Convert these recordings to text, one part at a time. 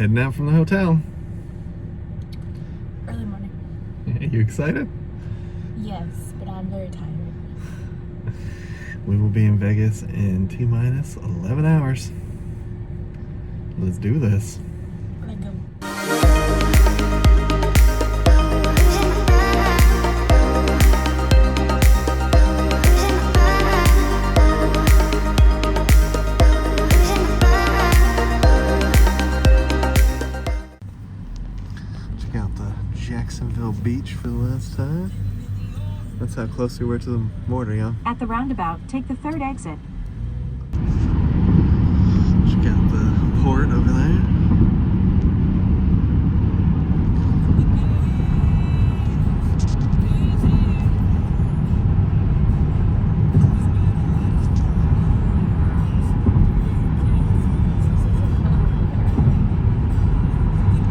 Heading out from the hotel. Early morning. You excited? Yes, but I'm very tired. We will be in Vegas in T-minus 11 hours. Let's do this. Let's go. Check out the Jacksonville beach for the last time. That's how close we were to the border, y'all. At the roundabout, take the third exit. Check out the port over there.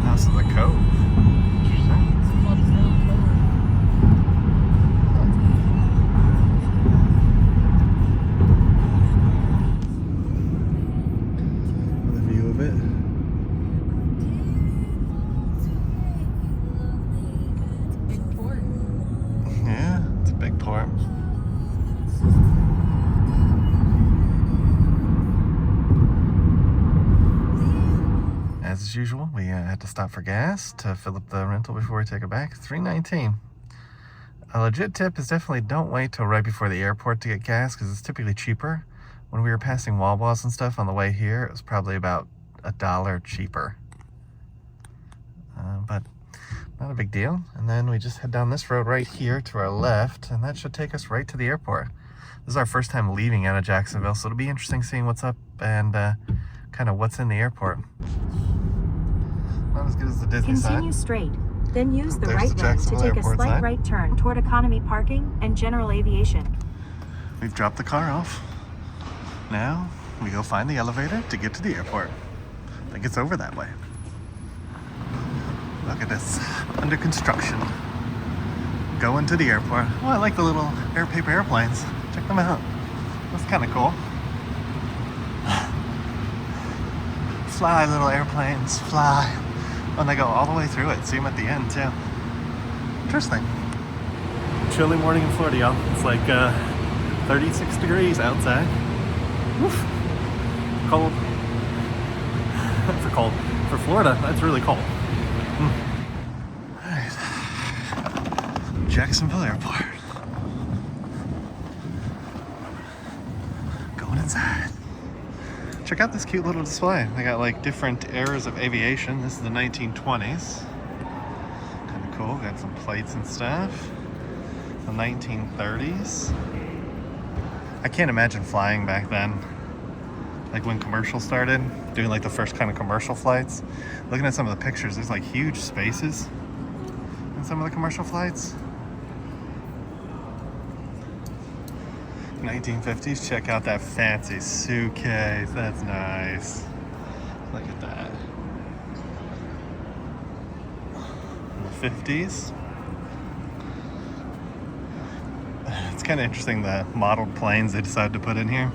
House of the Cove. Interesting. The view of it. Big port. Yeah, it's a big port. As usual, we had to stop for gas to fill up the rental before we take it back. $3.19. A legit tip is definitely don't wait till right before the airport to get gas because it's typically cheaper. When we were passing Wawa's and stuff on the way here, it was probably about $1 cheaper. But not a big deal. And then we just head down this road right here to our left, and that should take us right to the airport. This is our first time leaving out of Jacksonville, so it'll be interesting seeing what's up and kind of what's in the airport. Not as good as the Disney side. Continue straight, then use the There's right the lane to Jacksonville take a Airport slight side. right turn toward economy parking and general aviation. We've dropped the car off. Now we go find the elevator to get to the airport. I think it's over that way. Look at this, under construction. Going to the airport. Oh, I like the little paper airplanes. Check them out. That's kind of cool. Fly, little airplanes, fly. Oh, and they go all the way through it. See them at the end too. Interesting. Chilly morning in Florida, y'all. It's like 36 degrees outside. Woof. Cold. For Florida, that's really cold. All right. Jacksonville Airport. Going inside. Check out this cute little display. They got like different eras of aviation. This is the 1920s. Kind of cool. Got some plates and stuff. The 1930s. I can't imagine flying back then. Like when commercials started, doing like the first kind of commercial flights. Looking at some of the pictures, there's like huge spaces in some of the commercial flights. 1950s, check out that fancy suitcase. That's nice. Look at that. In the 50s. It's kind of interesting the modeled planes they decided to put in here.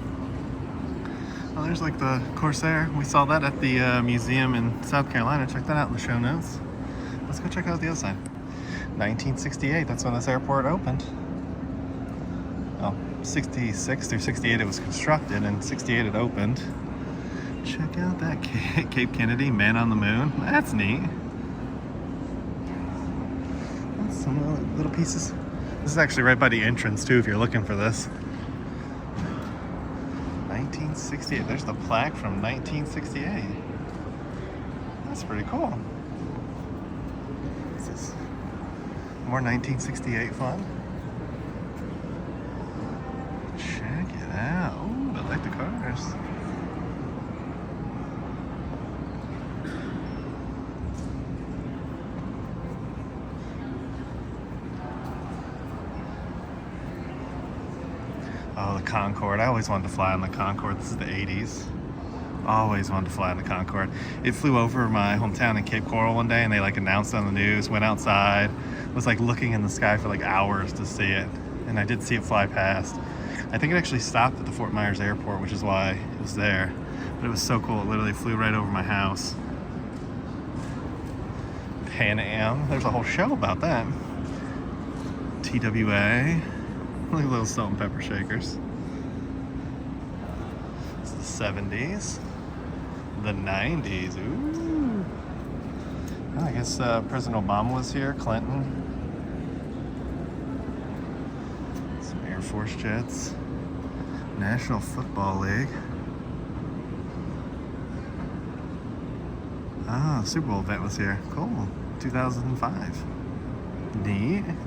Oh, there's like the Corsair. We saw that at the museum in South Carolina. Check that out in the show notes. Let's go check out the other side. 1968, that's when this airport opened. Oh, 66 through 68 it was constructed, and 68 it opened. Check out that Cape Kennedy, Man on the Moon. That's neat. That's some little pieces. This is actually right by the entrance too if you're looking for this. 1968. There's the plaque from 1968. That's pretty cool. This is more 1968 fun. Check it out. Ooh, I like the cars. Oh, the Concorde. I always wanted to fly on the Concorde. This is the 80s. Always wanted to fly on the Concorde. It flew over my hometown in Cape Coral one day, and they like announced it on the news, went outside, was like looking in the sky for like hours to see it. And I did see it fly past. I think it actually stopped at the Fort Myers airport, which is why it was there. But it was so cool. It literally flew right over my house. Pan Am. There's a whole show about that. TWA. Look at those salt and pepper shakers. It's the 70s. The 90s. Ooh. Oh, I guess President Obama was here. Clinton. Some Air Force jets. National Football League. Ah, the Super Bowl event was here. Cool. 2005. Neat. And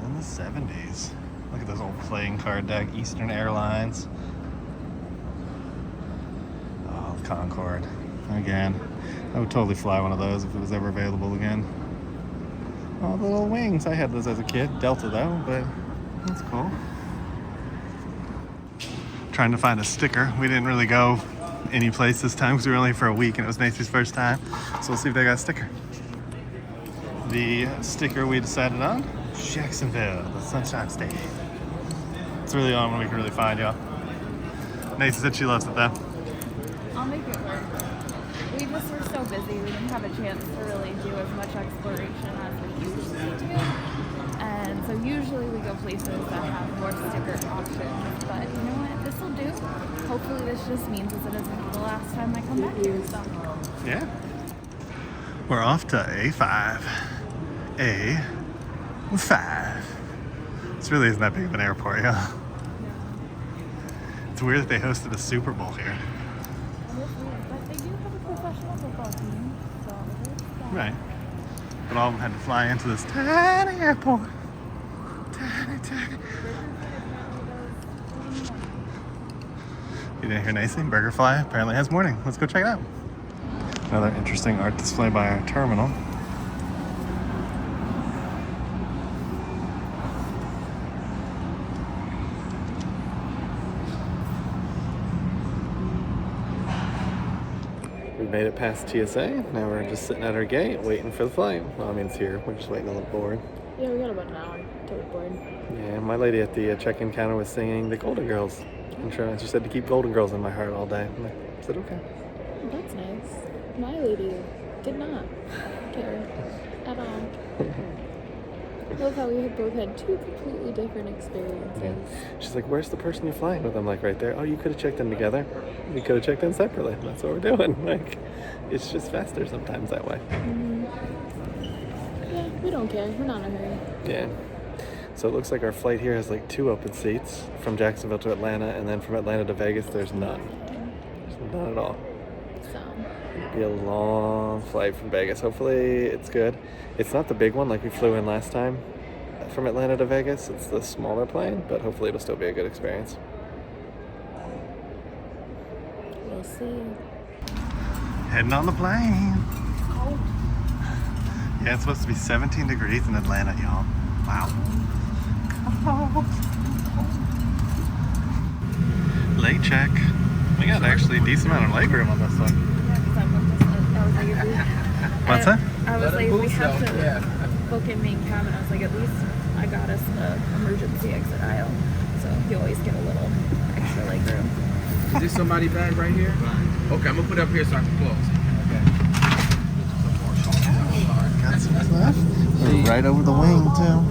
in the 70s. Look at those old playing card deck. Eastern Airlines. Oh, the Concorde. Again. I would totally fly one of those if it was ever available again. Oh, the little wings. I had those as a kid. Delta though, but that's cool. Trying to find a sticker. We didn't really go any place this time because we were only for a week and it was Macy's first time. So we'll see if they got a sticker. The sticker we decided on, Jacksonville, the Sunshine State. It's really the only one we can really find, y'all. Macy said she loves it though. I'll make it work. We just were so busy, we didn't have a chance to really do as much exploration as we usually do. And so usually we go places that have more sticker options. But you know what? This will do. Hopefully this just means that it isn't the last time I come back here. So. Yeah. We're off to A5. A5. This really isn't that big of an airport, yeah. It's weird that they hosted a Super Bowl here. But they do have a professional football team, so there's that. Right. But all of them had to fly into this tiny airport. Tiny. You didn't hear Nacy? Burgerfly apparently has morning. Let's go check it out. Another interesting art display by our terminal. We made it past TSA. Now we're just sitting at our gate waiting for the flight. Well, I mean, it's here. We're just waiting on the board. Yeah, we got about an hour to the board. Yeah, my lady at the check-in counter was singing the Golden Girls intro, and she said to keep Golden Girls in my heart all day. And I said, okay. That's nice. My lady did not care at all. I love how we both had two completely different experiences. Yeah. She's like, where's the person you're flying with? I'm like, right there. Oh, you could have checked in together. We could have checked in separately. That's what we're doing. Like, it's just faster sometimes that way. Mm-hmm. Yeah, we don't care. We're not in a hurry. Yeah. So it looks like our flight here has like 2 open seats from Jacksonville to Atlanta, and then from Atlanta to Vegas, there's none. There's none at all. So, It'll be a long flight from Vegas. Hopefully it's good. It's not the big one like we flew in last time from Atlanta to Vegas. It's the smaller plane, but hopefully it'll still be a good experience. we'll see. Heading on the plane. Yeah, it's supposed to be 17 degrees in Atlanta, y'all. Wow. Leg check. We got actually a decent amount of leg room on this one. What's that? I was like, we have to book in main cabin. I was like, at least I got us the emergency exit aisle. So you always get a little extra leg room. Is this somebody bag right here? Okay, I'm gonna put it up here so I can close. Got some left. Right over the wing, too.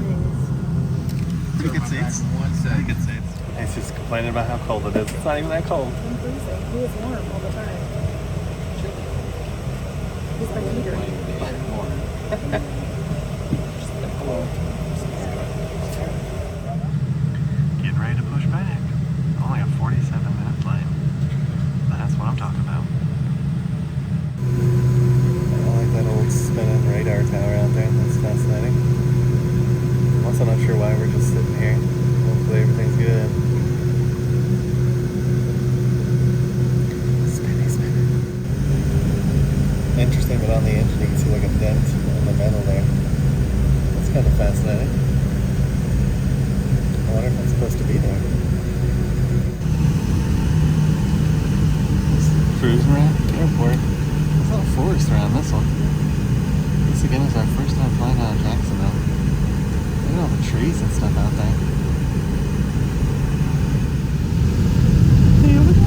Pretty good seats. Pretty good seats. He's just complaining about how cold it is. It's not even that cold. I'm freezing. He was warm all the time. He's my heater. Getting ready to push back. Only a 47-minute flight. That's what I'm talking about. I like that old spinning radar tower out there. That's fascinating. I'm also not sure why we're just sitting here. Hopefully everything's good. Spinning. Interesting, but on the engine you can see like a dent in the metal there. That's kind of fascinating. I wonder if it's supposed to be there. Cruising around the airport. There's a lot of forest around this one. This again is our first time flying out of Jacksonville. Look at all the trees and stuff out there. Here we go.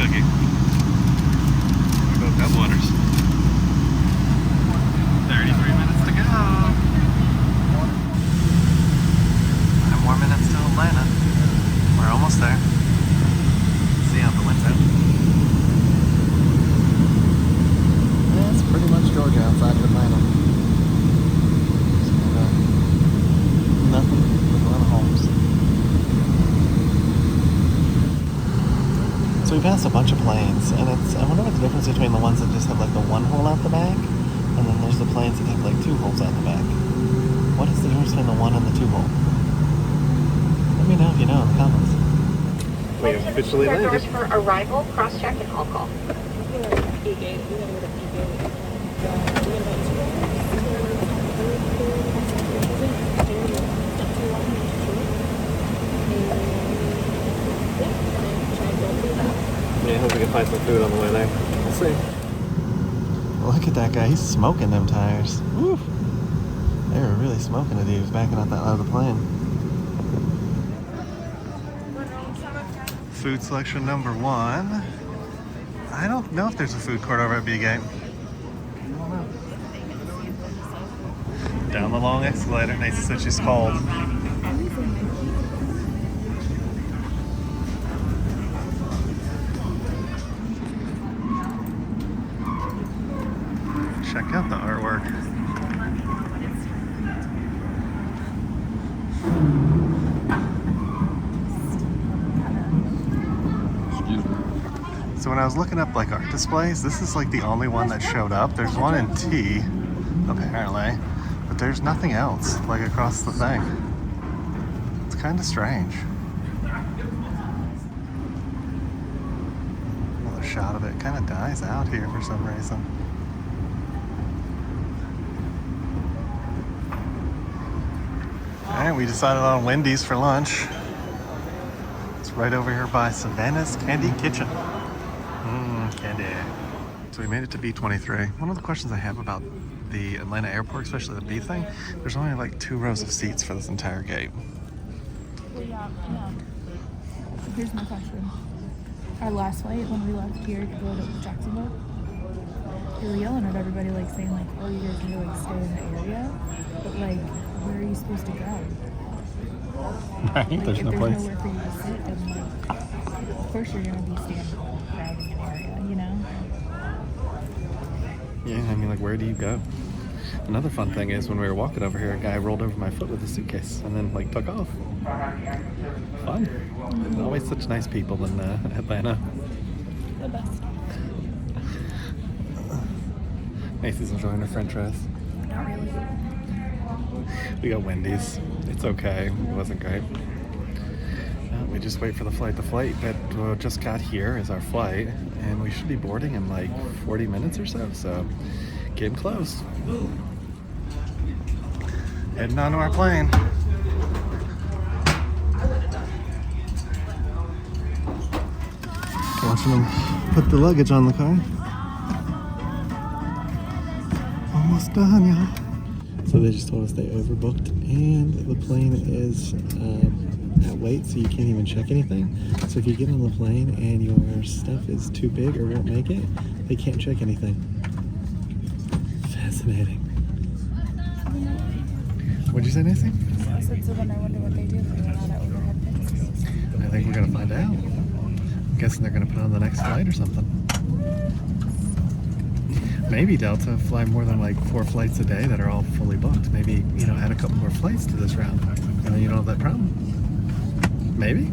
cookie. We both got waters. 33 minutes to go. 5 more minutes to Atlanta. We're almost there. See out the window. Yeah, it's pretty much Georgia outside of Atlanta. Nothing but a lot of homes. So we passed a bunch of planes, and I wonder what the difference between the ones that just have like the one hole out the back, and then there's the planes that have like 2 holes out the back. What is the difference between the 1 and the 2 hole? Let me know if you know in the comments. We have officially landed. For arrival, cross-check, and all call. Yeah, I hope we can find some food on the way there. We'll see. Look at that guy. He's smoking them tires. Woo! They were really smoking it. He was backing out that out of the plane. Food selection number 1. I don't know if there's a food court over at B-Gate. Down the long escalator. Nancy said she's cold. Check out the artwork. So when I was looking up like art displays, this is like the only one that showed up. There's one in T, apparently, but there's nothing else like across the thing. It's kind of strange. Another shot of it kind of dies out here for some reason. Alright, we decided on Wendy's for lunch. It's right over here by Savannah's Candy Kitchen. Candy. So we made it to B23. One of the questions I have about the Atlanta airport, especially the B thing, there's only like 2 rows of seats for this entire gate. Yeah. Here's my question. Our last flight, when we left here to go to Jacksonville, they were yelling at everybody, like saying like, oh, you guys need to like stay in the area, but like, where are you supposed to go? Right, Like, there's if no there's place. nowhere for you to sit, then like, of course you're gonna be standing around in an area, you know? Yeah, I mean, like, where do you go? Another fun thing is when we were walking over here, a guy rolled over my foot with a suitcase and then like took off. Fun. Always such nice people in Atlanta. The best. Macy's enjoying her French fries. Not really. We got Wendy's. It's okay. It wasn't great. We just wait for the flight. The flight that just got here is our flight, and we should be boarding in like 40 minutes or so. So, getting close. Heading onto our plane. Watching them put the luggage on the car. Almost done, y'all. So they just told us they overbooked, and the plane is at weight, so you can't even check anything. So if you get on the plane and your stuff is too big or won't make it, they can't check anything. Fascinating. What'd you say, Nancy? I said, so then I wonder what they do if they run out of overhead bin space. I think we're gonna find out. I'm guessing they're gonna put on the next flight or something. Maybe Delta fly more than like 4 flights a day that are all fully booked. Maybe, you know, add a couple more flights to this round. And then you don't have that problem. Maybe.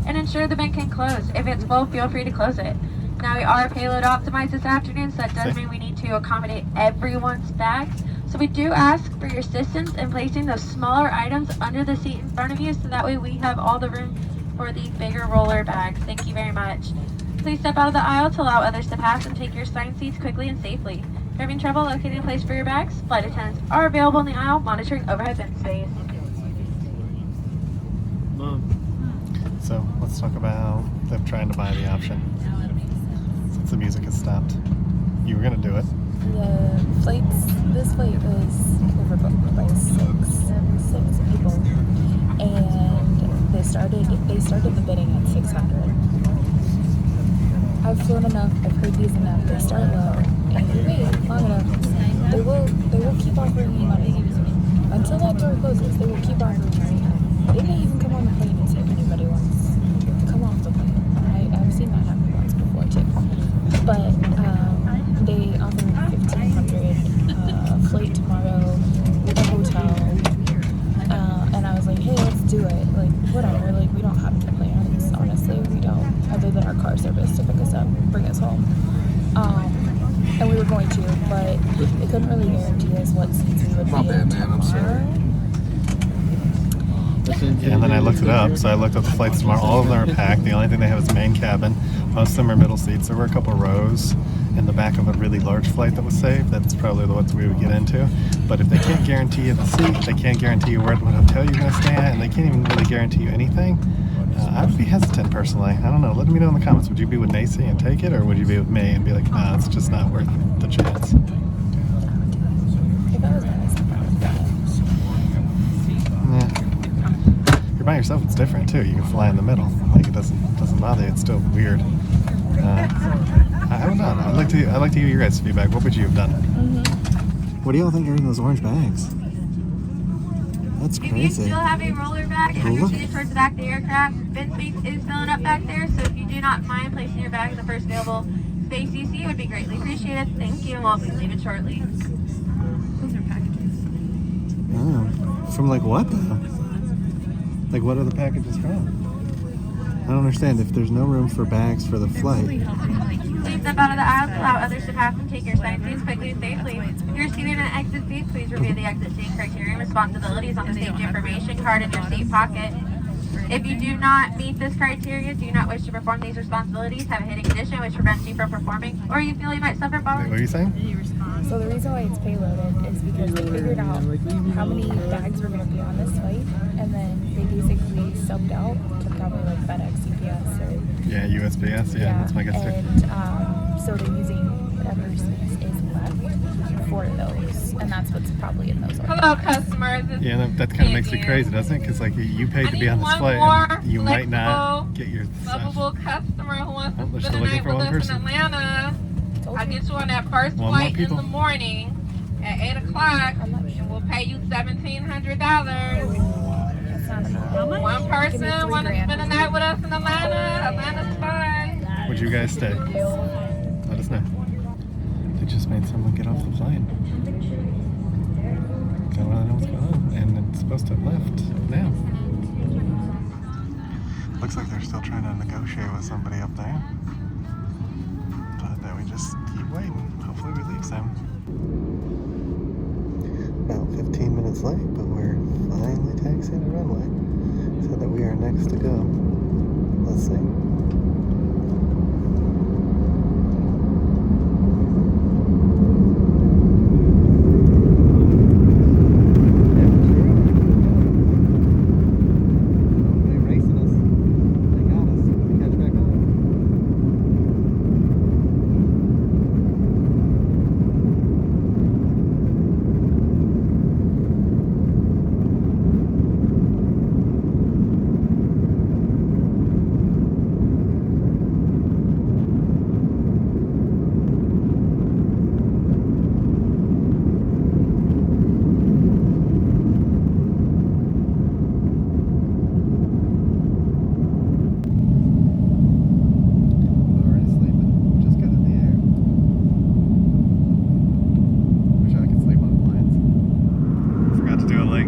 And ensure the bin can close. If it's full, feel free to close it. Now we are payload optimized this afternoon, so that does mean we need to accommodate everyone's bags. So we do ask for your assistance in placing those smaller items under the seat in front of you, so that way we have all the room for the bigger roller bags. Thank you very much. Please step out of the aisle to allow others to pass and take your assigned seats quickly and safely. If you're having trouble locating a place for your bags, flight attendants are available in the aisle monitoring overhead bin space. So let's talk about them trying to buy the option. Since the music has stopped. You were gonna do it. This flight was overbooked by six people, and they started the bidding at 600. I've flown enough, I've heard these enough, they start low, and if you wait long enough, they will keep offering you money. Until that door closes, they will keep offering you money. They may even come on the plane and see if anybody wants to come off the plane. I've seen that happen once before too. But they offer $1,500 flight tomorrow with a hotel. And I was like, hey, let's do it. Like, whatever. Like, we don't have any plans. Honestly, we don't. Other than our car service to pick us up, bring us home. And we were going to, but they couldn't really guarantee us what seats we would be in tomorrow. Yeah, and then I looked it up. So I looked up the flights tomorrow. All of them are packed. The only thing they have is main cabin. Most of them are middle seats. There were a couple rows in the back of a really large flight that was saved. That's probably the ones we would get into. But if they can't guarantee you the seat, they can't guarantee you what hotel you're going to stay at, and they can't even really guarantee you anything, I would be hesitant personally. I don't know. Let me know in the comments. Would you be with Nacy and take it, or would you be with me and be like, nah, it's just not worth the chance? If I was honest, Yeah. You're by yourself, it's different too. You can fly in the middle. Like, it doesn't bother you. It's still weird. I don't know. I'd like to hear your guys' feedback. What would you have done? What do y'all think are in those orange bags? That's If you crazy. still have a roller bag and you're seated towards the back of the aircraft, bin space is filling up back there, so if you do not mind placing your bag in the first available space you see, it would be greatly appreciated. Thank you, and we'll be leaving shortly. Those are packages. Oh. From like what though? Like what are the packages from? I don't understand. If there's no room for bags for the flight. Please step out of the aisle to allow others to pass and take your assigned seats quickly and safely. If you're seated in an exit seat, please review the exit seat criteria and responsibilities on the safety information card in your seat pocket. If you do not meet this criteria, do not wish to perform these responsibilities, have a hidden condition which prevents you from performing, or you feel you might suffer Wait, following. what are you saying? So the reason why it's payloaded is because they figured out how many bags were going to be on this flight, and then they basically subbed out to probably like FedEx, UPS, or Yeah, USPS. Yeah, that's my guess too. And so they're using whatever space is left for those, and that's what's probably in those orders. Hello, customers. Yeah, that kind of makes me crazy, doesn't it? Because like you paid to be on this flight, and you might not get your stuff. Lovable customer who wants Oh, they're to still spend the looking night for with one us in person. Atlanta. I'll get you on that first One more flight in people. the morning at 8 o'clock, and we'll pay you $1,700. That's not enough. One person $3 want to grand. spend the night with us in Atlanta. Atlanta's fine. Would you guys stay? Let us know. They just made someone get off the plane. Don't really know what's going on, and it's supposed to have left now. Looks like they're still trying to negotiate with somebody up there. But then we just keep waiting. Hopefully we leave soon. About 15 minutes late, but we're finally taxiing the runway. So that we are next to go. Let's see.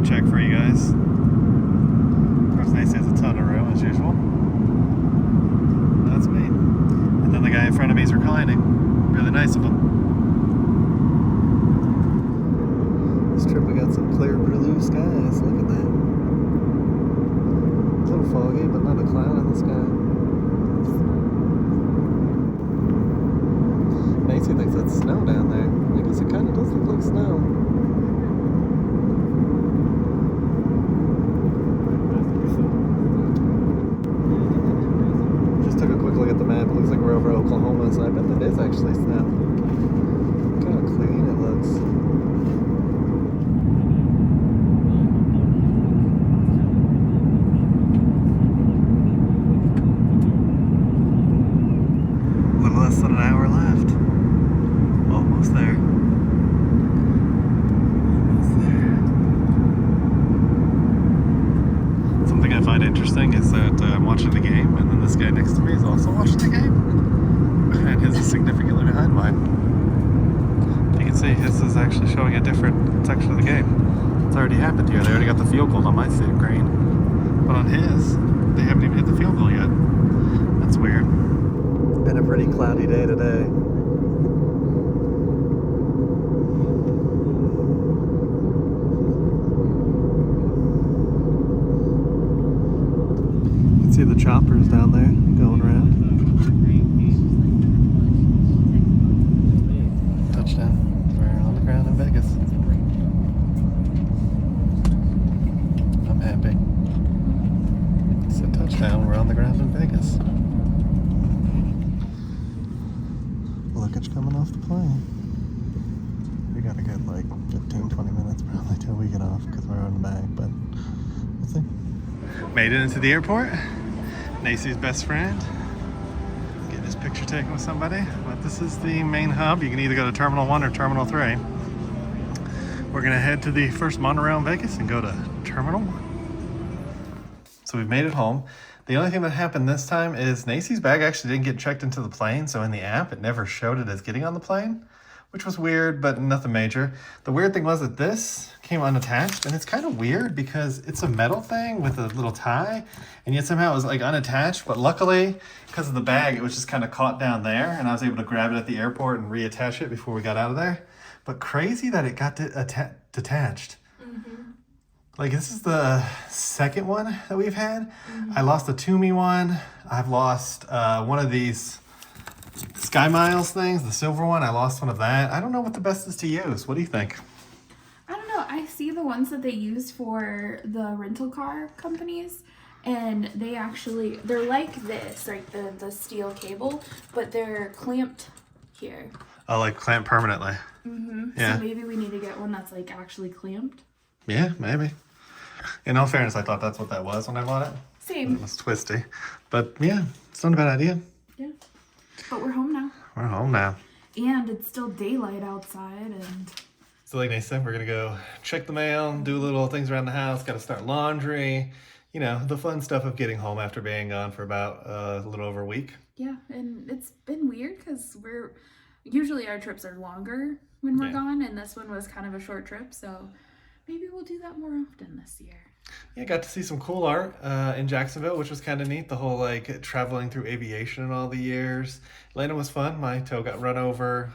Check for you guys. Of course, Nacy has a ton of room as usual. That's me. And then the guy in front of me is reclining. Really nice of him. This trip we got some clear blue skies. Look at that. A little foggy, but not a cloud in the sky. Nacy thinks that's snow down there. I guess it kind of does look like snow. Look at the map. It looks like we're over Oklahoma, so I bet that is actually snow. Look how clean it looks. showing a different section of the game. It's already happened here. They already got the field goal on my save green. But on his, they haven't even hit the field goal yet. That's weird. Been a pretty cloudy day today. You can see the choppers down there going around. Touchdown. We're on the ground in Vegas. I'm happy. It's a touchdown. We're on the ground in Vegas. Luggage coming off the plane. We gotta get like 15-20 minutes probably till we get off because we're on the bag, but we'll see. Made it into the airport. Nacy's best friend. Getting his picture taken with somebody. But this is the main hub. You can either go to Terminal 1 or Terminal 3. We're gonna head to the first monorail in Vegas and go to Terminal 1. So we've made it home. The only thing that happened this time is Nacy's bag actually didn't get checked into the plane, so in the app it never showed it as getting on the plane, which was weird, but nothing major. The weird thing was that this came unattached, and it's kind of weird because it's a metal thing with a little tie, and yet somehow it was like unattached, but luckily, because of the bag, it was just kind of caught down there, and I was able to grab it at the airport and reattach it before we got out of there. But crazy that it got detached. Like, this is the second one that we've had. I lost a Toomey one. I've lost one of these Sky Miles things, the silver one. I lost one of that. I don't know what the best is to use. What do you think? I don't know. I see the ones that they use for the rental car companies, and they're like this, like the steel cable, but they're clamped here. Oh, like clamped permanently. Yeah. So maybe we need to get one that's like actually clamped. Yeah, maybe. In all fairness, I thought that's what that was when I bought it. Same. It was twisty. But yeah, it's not a bad idea. Yeah. But we're home now. We're home now. And it's still daylight outside, and So like I said, we're going to go check the mail, do little things around the house, got to start laundry. You know, the fun stuff of getting home after being gone for about a little over a week. yeah, and it's been weird because usually our trips are longer when we're gone, and this one was kind of a short trip, so maybe we'll do that more often this year. Yeah, got to see some cool art in Jacksonville, which was kind of neat. The whole like traveling through aviation and all the years. Atlanta was fun. My toe got run over.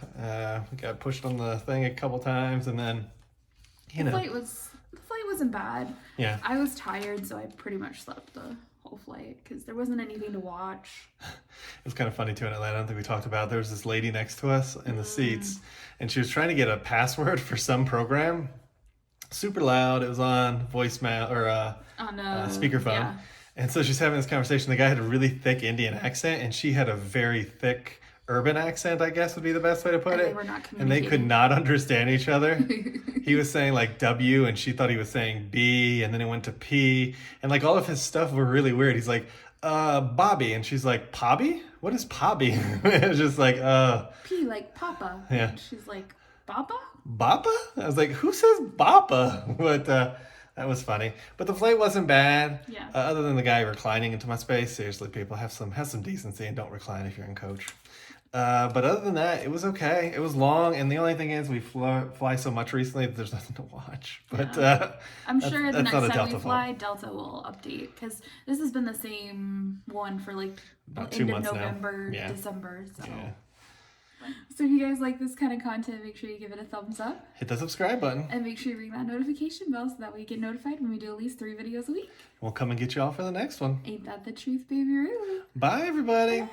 We got pushed on the thing a couple times, and then The flight wasn't bad. Yeah. I was tired, so I pretty much slept the whole flight because there wasn't anything to watch. It was kind of funny too in Atlanta. I don't think we talked about. There was this lady next to us in the seats, and she was trying to get a password for some program. Super loud. It was on voicemail or speakerphone. Yeah. And so she's having this conversation. The guy had a really thick Indian accent, and she had a very thick urban accent, I guess would be the best way to put it. They were not communicating. And they could not understand each other. He was saying like W, and she thought he was saying B, and then it went to P. And like all of his stuff were really weird. He's like, Bobby. And she's like, Pobby? What is Pobby? It was just like, P like Papa. Yeah. And she's like, Baba? Bappa? I was like, who says Bappa? But that was funny. But the flight wasn't bad. Yeah. Other than the guy reclining into my space. Seriously, people, have some decency and don't recline if you're in coach. But other than that, it was okay. It was long, and the only thing is we fly so much recently that there's nothing to watch. But I'm sure the next not a time Delta we fly, fault. Delta will update because this has been the same one for like About 2 end of months now. November, Yeah. December. So. Yeah. So if you guys like this kind of content, make sure you give it a thumbs up. Hit the subscribe button. And make sure you ring that notification bell so that way you get notified when we do at least 3 videos a week. We'll come and get you all for the next one. Ain't that the truth, baby? Really? Bye, everybody. Bye.